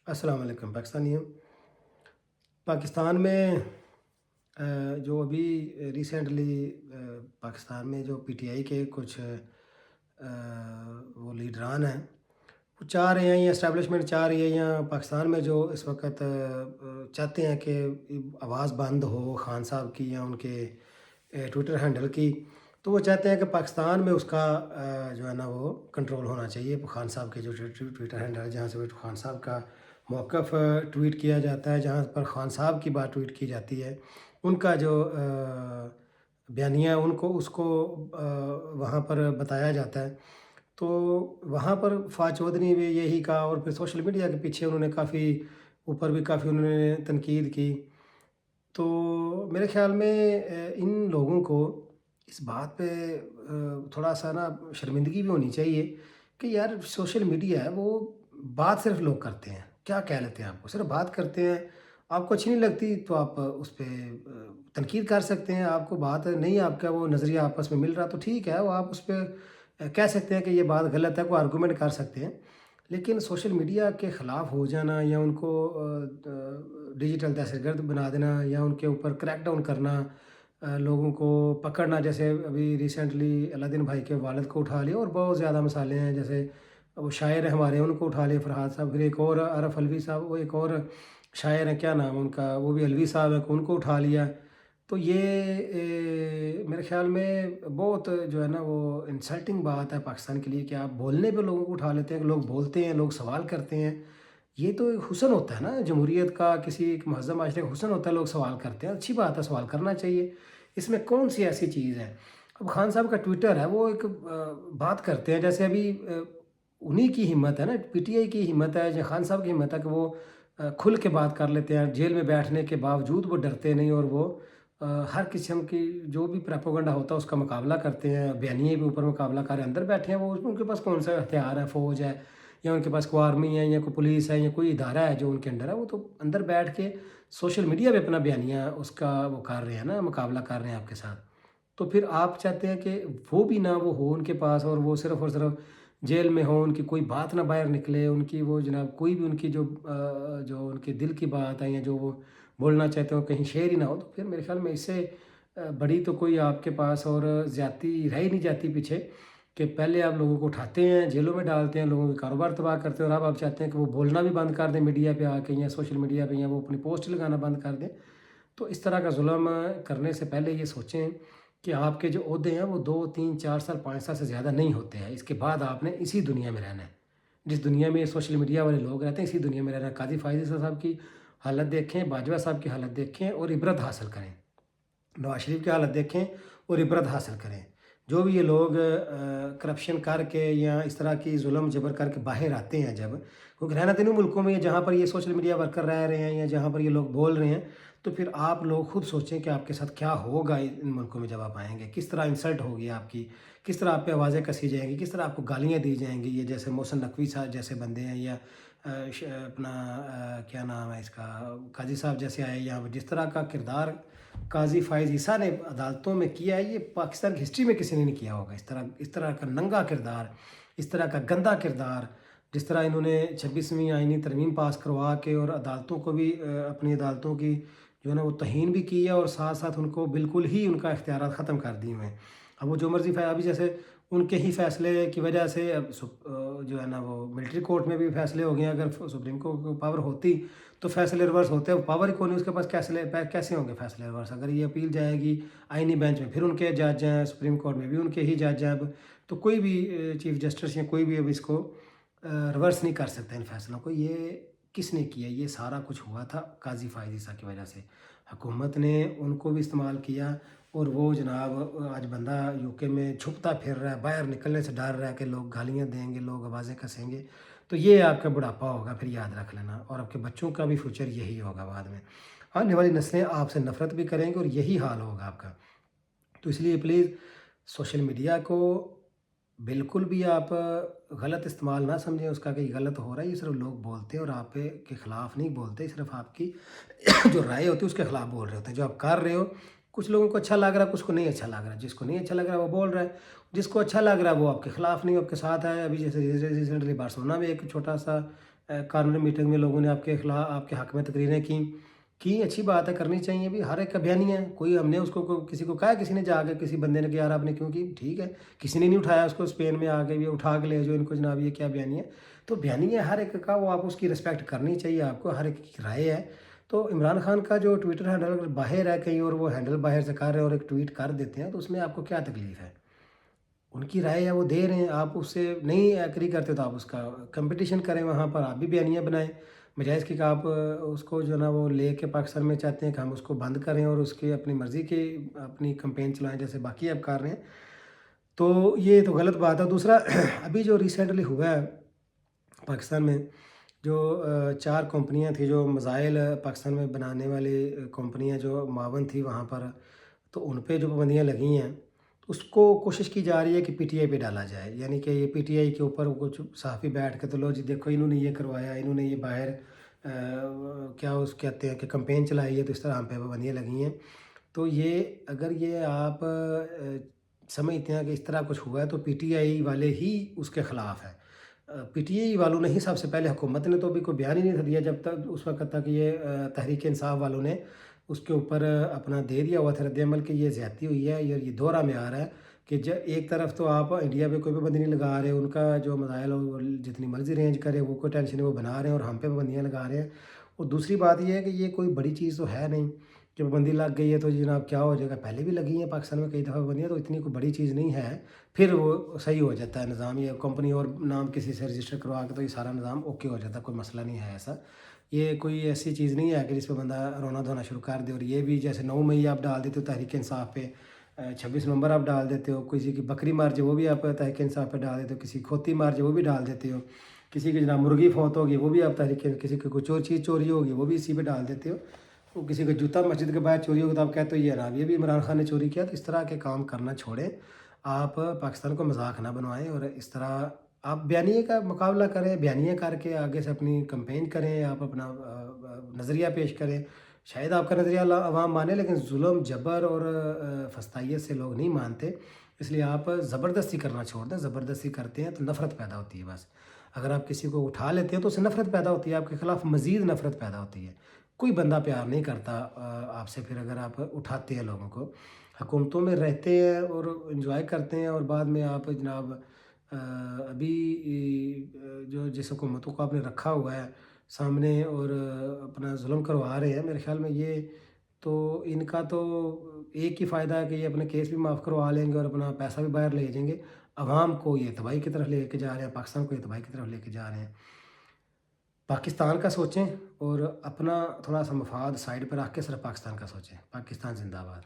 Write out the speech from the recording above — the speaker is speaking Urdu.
السلام علیکم پاکستانیوں۔ پاکستان میں جو ابھی ریسنٹلی پاکستان میں جو پی ٹی آئی کے کچھ وہ لیڈران ہیں، وہ چاہ رہے ہیں یا اسٹیبلشمنٹ چاہ رہی ہے یا پاکستان میں جو اس وقت چاہتے ہیں کہ آواز بند ہو خان صاحب کی یا ان کے ٹویٹر ہینڈل کی، تو وہ چاہتے ہیں کہ پاکستان میں اس کا جو ہے نا وہ کنٹرول ہونا چاہیے۔ خان صاحب کے جو ٹویٹر ہینڈل ہے جہاں سے خان صاحب کا موقف ٹویٹ کیا جاتا ہے، جہاں پر خان صاحب کی بات ٹویٹ کی جاتی ہے، ان کا جو بیانیہ اس کو وہاں پر بتایا جاتا ہے، تو وہاں پر فواد چودھری نے یہی کہا، اور پھر سوشل میڈیا کے پیچھے انہوں نے کافی اوپر بھی کافی انہوں نے تنقید کی۔ تو میرے خیال میں ان لوگوں کو اس بات پہ تھوڑا سا نا شرمندگی بھی ہونی چاہیے کہ یار سوشل میڈیا ہے، وہ بات صرف لوگ کرتے ہیں، کیا کہہ لیتے ہیں آپ کو، صرف بات کرتے ہیں۔ آپ کو اچھی نہیں لگتی تو آپ اس پہ تنقید کر سکتے ہیں، آپ کو بات نہیں، آپ کا وہ نظریہ آپس میں مل رہا تو ٹھیک ہے، وہ آپ اس پہ کہہ سکتے ہیں کہ یہ بات غلط ہے، کوئی آرگومنٹ کر سکتے ہیں۔ لیکن سوشل میڈیا کے خلاف ہو جانا یا ان کو ڈیجیٹل دہشت گرد بنا دینا یا ان کے اوپر کریک ڈاؤن کرنا، لوگوں کو پکڑنا، جیسے ابھی ریسنٹلی اللہ دین بھائی کے والد کو اٹھا لیا، اور بہت زیادہ مثالیں ہیں، جیسے وہ شاعر ہیں ہمارے ان کو اٹھا لیا فرحاد صاحب، پھر ایک اور عرف الوی صاحب، وہ ایک اور شاعر ہیں، کیا نام ان کا، وہ بھی الوی صاحب ہیں، ان کو اٹھا لیا۔ تو یہ میرے خیال میں بہت جو ہے نا وہ انسلٹنگ بات ہے پاکستان کے لیے کہ آپ بولنے پہ لوگوں کو اٹھا لیتے ہیں، کہ لوگ بولتے ہیں، لوگ سوال کرتے ہیں۔ یہ تو ایک حسن ہوتا ہے نا جمہوریت کا، کسی ایک مہذب معاشرے کا حسن ہوتا ہے، لوگ سوال کرتے ہیں، اچھی بات ہے، سوال کرنا چاہیے، اس میں کون سی ایسی چیز ہے۔ اب خان صاحب کا ٹویٹر ہے، وہ ایک بات کرتے ہیں، جیسے ابھی انہی کی ہمت ہے نا، پی ٹی آئی کی ہمت ہے یا خان صاحب کی ہمت ہے کہ وہ کھل کے بات کر لیتے ہیں، جیل میں بیٹھنے کے باوجود وہ ڈرتے نہیں، اور وہ ہر قسم کی جو بھی پراپوگنڈا ہوتا ہے اس کا مقابلہ کرتے ہیں، بیانیے کے اوپر مقابلہ کر رہے ہیں، اندر بیٹھے ہیں وہ، ان کے پاس کون سا ہتھیار ہے، فوج ہے یا ان کے پاس کوئی آرمی ہے یا کوئی پولیس ہے یا کوئی ادارہ ہے جو ان کے انڈر ہے، وہ تو اندر بیٹھ کے سوشل میڈیا پہ اپنا بیانیہ اس کا وہ کر رہے ہیں نا، مقابلہ کر رہے ہیں آپ کے ساتھ۔ تو پھر آپ چاہتے ہیں کہ وہ بھی نہ وہ ہو ان کے پاس، اور وہ صرف اور صرف جیل میں ہو، ان کی کوئی بات نہ باہر نکلے، ان کی وہ جناب کوئی بھی ان کی جو ان کے دل کی بات ہے یا جو وہ بولنا چاہتے ہو کہیں شیئر ہی نہ ہو، تو پھر میرے خیال میں اس سے بڑی تو کوئی آپ کے پاس اور زیادتی رہ ہی نہیں جاتی پیچھے، کہ پہلے آپ لوگوں کو اٹھاتے ہیں، جیلوں میں ڈالتے ہیں، لوگوں کے کاروبار تباہ کرتے ہیں، اور اب آپ چاہتے ہیں کہ وہ بولنا بھی بند کر دیں میڈیا پہ آ کے یا سوشل میڈیا پہ، یا وہ اپنی پوسٹ لگانا بند کر دیں۔ تو اس طرح کا ظلم کرنے سے پہلے یہ سوچیں کہ آپ کے جو عہدے ہیں وہ 2 3 4 سال 5 سال سے زیادہ نہیں ہوتے ہیں، اس کے بعد آپ نے اسی دنیا میں رہنا ہے، جس دنیا میں سوشل میڈیا والے لوگ رہتے ہیں اسی دنیا میں رہنا ہے۔ قاضی فائز عیسیٰ صاحب کی حالت دیکھیں، باجوہ صاحب کی حالت دیکھیں اور عبرت حاصل کریں، نواز شریف کی حالت دیکھیں اور عبرت حاصل کریں۔ جو بھی یہ لوگ کرپشن کر کے یا اس طرح کی ظلم جبر کر کے باہر آتے ہیں، جب کیونکہ رہنا تینوں ملکوں میں جہاں پر یہ سوشل میڈیا ورکر رہ رہے ہیں یا جہاں پر یہ لوگ بول رہے ہیں، تو پھر آپ لوگ خود سوچیں کہ آپ کے ساتھ کیا ہوگا ان ملکوں میں جب آپ آئیں گے، کس طرح انسلٹ ہوگی آپ کی، کس طرح آپ پہ آوازیں کسی جائیں گی، کس طرح آپ کو گالیاں دی جائیں گی، یہ جیسے محسن نقوی صاحب جیسے بندے ہیں، یا اپنا کیا نام ہے اس کا، قاضی صاحب جیسے آئے، یا جس طرح کا کردار قاضی فائز عیسیٰ نے عدالتوں میں کیا ہے، یہ پاکستان کی ہسٹری میں کسی نے نہیں کیا ہوگا، اس طرح کا ننگا کردار، اس طرح کا گندا کردار، جس طرح انہوں نے 26ویں آئینی ترمیم پاس کروا کے اور عدالتوں کو بھی اپنی عدالتوں کی جو ہے نا وہ توہین بھی کی ہے، اور ساتھ ساتھ ان کو بالکل ہی ان کا اختیارات ختم کر دیے ہوئے ہیں۔ اب وہ جو مرضی ابھی جیسے ان کے ہی فیصلے کی وجہ سے اب جو ہے نا وہ ملٹری کورٹ میں بھی فیصلے ہو گئے ہیں، اگر سپریم کورٹ کو پاور ہوتی تو فیصلے ریورس ہوتے ہیں، وہ پاور ہی کون نہیں اس کے پاس، کیسے ہوں گے فیصلے ریورس؟ اگر یہ اپیل جائے گی آئینی بینچ میں، پھر ان کے جج ہیں، سپریم کورٹ میں بھی ان کے ہی جج ہیں، اب تو کوئی بھی چیف جسٹس یا کوئی بھی اب اس کو ریورس نہیں کر سکتا ان فیصلوں کو۔ یہ کس نے کیا؟ یہ سارا کچھ ہوا تھا قاضی فائز عیسیٰ کی وجہ سے، حکومت نے ان کو بھی استعمال کیا، اور وہ جناب آج بندہ یو کے میں چھپتا پھر رہا ہے، باہر نکلنے سے ڈر رہا ہے کہ لوگ گالیاں دیں گے، لوگ آوازیں کسیں گے، تو یہ آپ کا بڑھاپا ہوگا، پھر یاد رکھ لینا، اور آپ کے بچوں کا بھی فیوچر یہی ہوگا بعد میں، آنے والی نسلیں آپ سے نفرت بھی کریں گے اور یہی حال ہوگا آپ کا۔ تو اس لیے پلیز سوشل میڈیا کو بالکل بھی آپ غلط استعمال نہ سمجھیں، اس کا کہ یہ غلط ہو رہا ہے، یہ صرف لوگ بولتے ہیں اور آپ کے خلاف نہیں بولتے، صرف آپ کی جو رائے ہوتی ہے اس کے خلاف بول رہے ہوتے ہیں، جو آپ کر رہے ہو کچھ لوگوں کو اچھا لگ رہا ہے، کچھ کو نہیں اچھا لگ رہا ہے، جس کو نہیں اچھا لگ رہا ہے وہ بول رہا ہے، جس کو اچھا لگ رہا ہے وہ آپ کے خلاف نہیں، آپ کے ساتھ ہے۔ ابھی جیسے ریسنٹلی بارسلونا میں ایک چھوٹا سا کارنر میٹنگ میں لوگوں نے آپ کے خلاف آپ کے حق میں تقریریں کی اچھی بات ہے، کرنی چاہیے بھی، ہر ایک کا بیانیہ ہے، کوئی ہم نے اس کو کسی کو کہا ہے، کسی نے جا کے کسی بندے نے کہ یار آپ نے کیوں کی، ٹھیک ہے، کسی نے نہیں اٹھایا اس کو، اسپین میں آ کے بھی اٹھا کے لے جو ان کو جناب یہ کیا بیانیہ ہے، تو بیانیہ ہر ایک کا وہ آپ اس کی رسپیکٹ کرنی چاہیے، آپ کو ہر ایک کی رائے ہے۔ تو عمران خان کا جو ٹویٹر ہینڈل اگر باہر ہے کہیں اور وہ ہینڈل باہر سے کر رہے ہیں اور ایک ٹویٹ کر دیتے ہیں تو اس میں آپ کو کیا تکلیف ہے؟ ان کی رائے ہے، وہ دے رہے ہیں، آپ اس سے نہیں ایگری کرتے تو آپ اس کا کمپٹیشن کریں، وہاں پر آپ بھی بیانیہ بنائیں، بجائے اس کی کہ آپ اس کو جو ہے نا وہ لے کے پاکستان میں چاہتے ہیں کہ ہم اس کو بند کریں اور اس کی اپنی مرضی کی اپنی کمپین چلائیں جیسے باقی آپ کر رہے ہیں، تو یہ تو غلط بات ہے۔ دوسرا ابھی جو ریسنٹلی ہوا ہے پاکستان میں، جو 4 کمپنیاں تھیں جو میزائل پاکستان میں بنانے والی کمپنیاں جو معاون تھی وہاں پر، تو ان پہ جو پابندیاں لگی ہیں اس کو کوشش کی جا رہی ہے کہ پی ٹی آئی پہ ڈالا جائے، یعنی کہ یہ پی ٹی آئی کے اوپر کچھ صحافی بیٹھ کے تو لو جی دیکھو انہوں نے یہ کروایا، انہوں نے یہ باہر کیا اس کہتے ہیں کہ کمپین چلائی ہے تو اس طرح ہم پہ پابندیاں لگی ہیں، تو یہ اگر یہ آپ سمجھتے ہیں کہ اس طرح کچھ ہوا ہے تو پی ٹی آئی والے ہی اس کے خلاف ہے، پی ٹی آئی والوں نے ہی سب سے پہلے، حکومت نے تو بھی کوئی بیان ہی نہیں دیا جب تک اس وقت تک یہ تحریک انصاف والوں نے اس کے اوپر اپنا دے دیا ہوا تھا رد عمل کہ یہ زیادتی ہوئی ہے، یہ دورہ میں آ رہا ہے کہ ایک طرف تو آپ انڈیا پہ کوئی پابندی نہیں لگا رہے، ان کا جو مسائل ہو جتنی مرضی رینج کرے وہ کوئی ٹینشن ہے وہ بنا رہے ہیں اور ہم پہ پابندیاں لگا رہے ہیں، اور دوسری بات یہ ہے کہ یہ کوئی بڑی چیز تو ہے نہیں کہ پابندی لگ گئی ہے تو جناب کیا ہو جائے گا، پہلے بھی لگی ہیں پاکستان میں کئی دفعہ پابندیاں، تو اتنی کوئی بڑی چیز نہیں ہے، پھر وہ صحیح ہو جاتا ہے نظام، یہ کمپنی اور نام کسی سے رجسٹر کروا کے تو یہ سارا نظام اوکے ہو جاتا ہے، کوئی مسئلہ نہیں ہے ایسا، یہ کوئی ایسی چیز نہیں ہے کہ جس پہ بندہ رونا دھونا شروع کر دے، اور یہ بھی جیسے 9 مئی آپ ڈال دیتے ہو تحریک انصاف پہ، 26 نومبر آپ ڈال دیتے ہو، کسی کی بکری مار جائے وہ بھی آپ تحریک انصاف پہ ڈال دیتے ہو، کسی کھوتی مار جائے وہ بھی ڈال دیتے ہو، کسی کی جناب مرغی فوت ہوگی وہ بھی آپ تحریک، کسی کی کوئی چیز چوری ہوگی وہ بھی اسی پہ ڈال دیتے ہو، وہ کسی کا جوتا مسجد کے باہر چوری ہوگا تو آپ کہتے ہو یہ جناب یہ بھی عمران خان نے چوری کیا، تو اس طرح کے کام کرنا چھوڑیں، آپ پاکستان کو مذاق نہ بنوائیں، اور اس طرح آپ بیانیے کا مقابلہ کریں، بیانیہ کر کے آگے سے اپنی کمپین کریں، آپ اپنا نظریہ پیش کریں، شاید آپ کا نظریہ عوام مانے لیکن ظلم جبر اور فسطائیت سے لوگ نہیں مانتے، اس لیے آپ زبردستی کرنا چھوڑ دیں، زبردستی کرتے ہیں تو نفرت پیدا ہوتی ہے بس، اگر آپ کسی کو اٹھا لیتے ہیں تو اس سے نفرت پیدا ہوتی ہے، آپ کے خلاف مزید نفرت پیدا ہوتی ہے، کوئی بندہ پیار نہیں کرتا آپ سے پھر اگر آپ اٹھاتے ہیں لوگوں کو، حکومتوں میں رہتے ہیں اور انجوائے کرتے ہیں اور بعد میں آپ جناب ابھی جو جس حکومتوں کو آپ نے رکھا ہوا ہے سامنے اور اپنا ظلم کروا رہے ہیں، میرے خیال میں یہ تو ان کا تو ایک ہی فائدہ ہے کہ یہ اپنے کیس بھی معاف کروا لیں گے اور اپنا پیسہ بھی باہر لے جائیں گے، عوام کو یہ تباہی کی طرف لے کے جا رہے ہیں، پاکستان کو یہ تباہی کی طرف لے کے جا رہے ہیں، پاکستان کا سوچیں اور اپنا تھوڑا سا مفاد سائڈ پر رکھ کے صرف پاکستان کا سوچیں، پاکستان زندہ باد۔